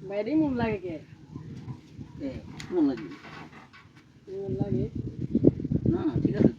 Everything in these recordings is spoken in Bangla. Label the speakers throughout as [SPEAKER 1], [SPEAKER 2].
[SPEAKER 1] বাইরে মন লাগে কে
[SPEAKER 2] মন লাগে
[SPEAKER 1] মন লাগে
[SPEAKER 2] না ঠিক আছে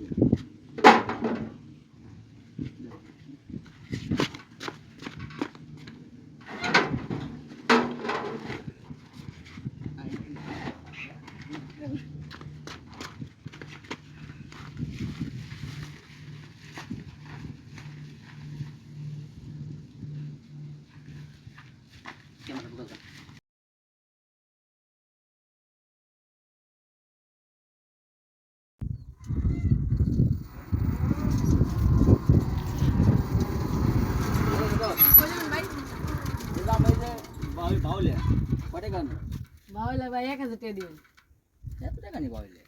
[SPEAKER 2] বাউলে কটে গান
[SPEAKER 1] বাউলে ভাই 1000 টাকা দিন
[SPEAKER 2] এত টাকা নি বাউলে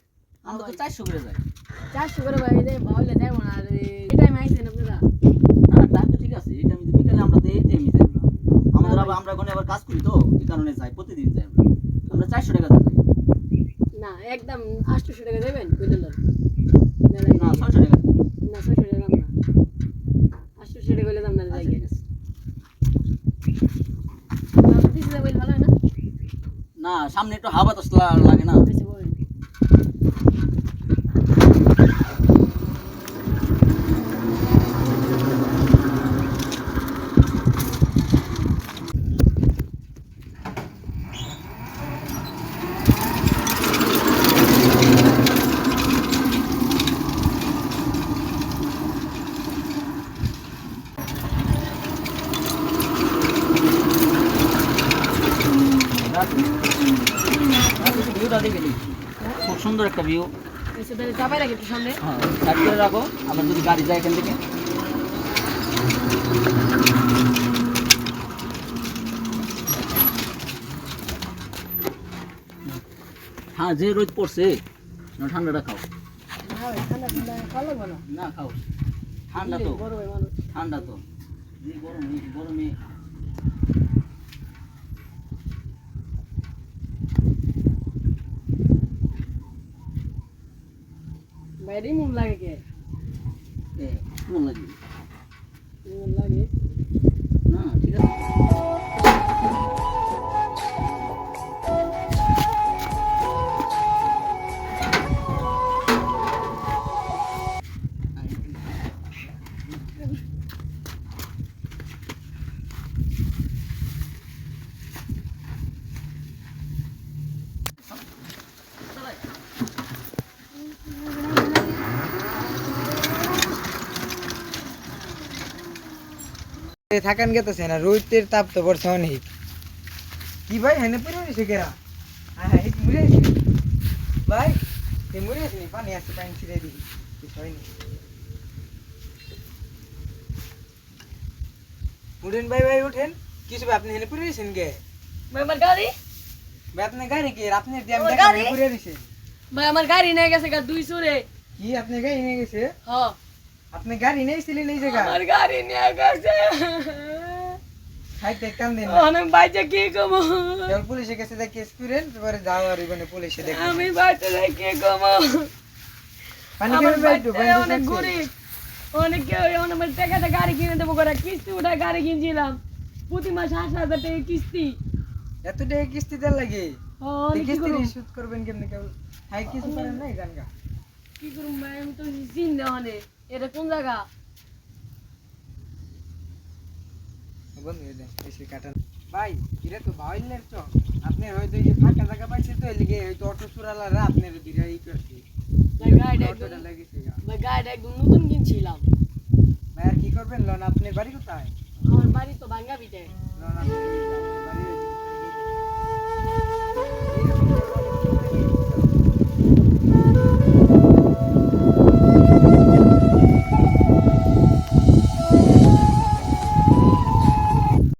[SPEAKER 2] আমরা তো 400 করে যাই
[SPEAKER 1] 400 করে ভাই রে বাউলে দেব না আর এই টাইমে আইছেন আপনারা
[SPEAKER 2] না টাইম তো ঠিক আছে এই টাইমে তো বিকালে আমরা তো এই টাইমে যাই না আমাদের আমরা কোনে আবার কাজ করি তো এই কারণে যাই প্রতিদিন যাই আমরা 400 টাকা যাই
[SPEAKER 1] না একদম 800 টাকা দেবেন কইলেন
[SPEAKER 2] না 600 টাকা
[SPEAKER 1] না 600 টাকা না 800 টাকা কইলে দাম না যাই দিছে বল ভালো না
[SPEAKER 2] না সামনে একটু হাওয়া বাতাস লাগে না
[SPEAKER 1] আচ্ছা বল
[SPEAKER 2] খুব সুন্দর একটা ভিউ
[SPEAKER 1] এসে তাহলে চাপাই রাখি একটু সামনে
[SPEAKER 2] হ্যাঁ সাইড করে রাখো আবার যদি গাড়ি যায় এখান থেকে হ্যাঁ যে রোদ পড়ছে ঠান্ডাটা খাও
[SPEAKER 1] ঠান্ডা ঠান্ডা ভালো লাগবে না
[SPEAKER 2] না খাও ঠান্ডা তো
[SPEAKER 1] বড় ভাই মানুষ
[SPEAKER 2] ঠান্ডা তো গরমে
[SPEAKER 1] বাইরে মন লাগে কে
[SPEAKER 2] মন লাগে
[SPEAKER 1] মন লাগে
[SPEAKER 2] না ঠিক আছে
[SPEAKER 3] থাকান গেতেছে না রোদের তাপ তো পড়ছে অনেক কি ভাই হেনে পড়ে রয়েছে কেরা হ্যাঁ হ্যাঁ মুড়ে ভাই এই মুড়ে আসেনি পানি আসছে পানি ছিঁড়ে দিই কিছু হয়নি উঠেন ভাই ভাই উঠেন কিছু ভাই আপনি হেনে পড়ে রয়েছেন কে
[SPEAKER 1] ভাই আমার গাড়ি
[SPEAKER 3] ভাই আপনার গাড়ি কি আপনি দিয়ে আমি দেখা পড়ে রয়েছে
[SPEAKER 1] ভাই আমার গাড়ি নিয়ে গেছে গা 200 রে
[SPEAKER 3] কি আপনি গাড়ি নিয়ে গেছে
[SPEAKER 1] হ্যাঁ
[SPEAKER 3] আপনি গাড়ি নিয়েছিলেন এই জায়গা
[SPEAKER 1] আমার গাড়ি নিয়ে গেছে
[SPEAKER 3] খাইতে কান দেন
[SPEAKER 1] আমি বাইচে কি কমো
[SPEAKER 3] জল পুলিশে কাছে দেখ কেস করেন তারপরে যাও আর ওখানে পুলিশে দেখ
[SPEAKER 1] আমি বাইচে কি কমো
[SPEAKER 3] পানি খাবেন ভাই একটু পানি
[SPEAKER 1] অনেক গরিব অনেক অনেক টাকাতে গাড়ি কিনে দেবো করে কিস্তি উঠে গাড়ি কিনছিলাম প্রতি মাসে 8,000 টাকা কিস্তি
[SPEAKER 3] এত টাকা কিস্তি দেন লাগে
[SPEAKER 1] অনেক কি
[SPEAKER 3] কিস্তি
[SPEAKER 1] করব
[SPEAKER 3] শোধ করবেন কেমনে কেউ হাই কিছু করেন নাই জানগা
[SPEAKER 1] কি করব ভাই আমি তো চিন না হনে এটা কোন জায়গা
[SPEAKER 3] বন্ধু এই দেন এসে কাটান ভাই এটা তো ভাইলের তো আপনার হয়তো এই যে ফাঁকা জায়গা পাইছে তো এলিগে হয়তো অটো চুরালারা আপনার দিরা ই করছে
[SPEAKER 1] ভাই গাড়িটা
[SPEAKER 3] অটোটা লাগিয়েছে
[SPEAKER 1] ভাই গাড়িটা একদম নতুন কিনছিলাম
[SPEAKER 3] ভাই আর কি করবেন লোন আপনার বাড়ি কোথায়
[SPEAKER 1] আমার বাড়ি তো ভাঙ্গা বিটে
[SPEAKER 3] লোন আপনি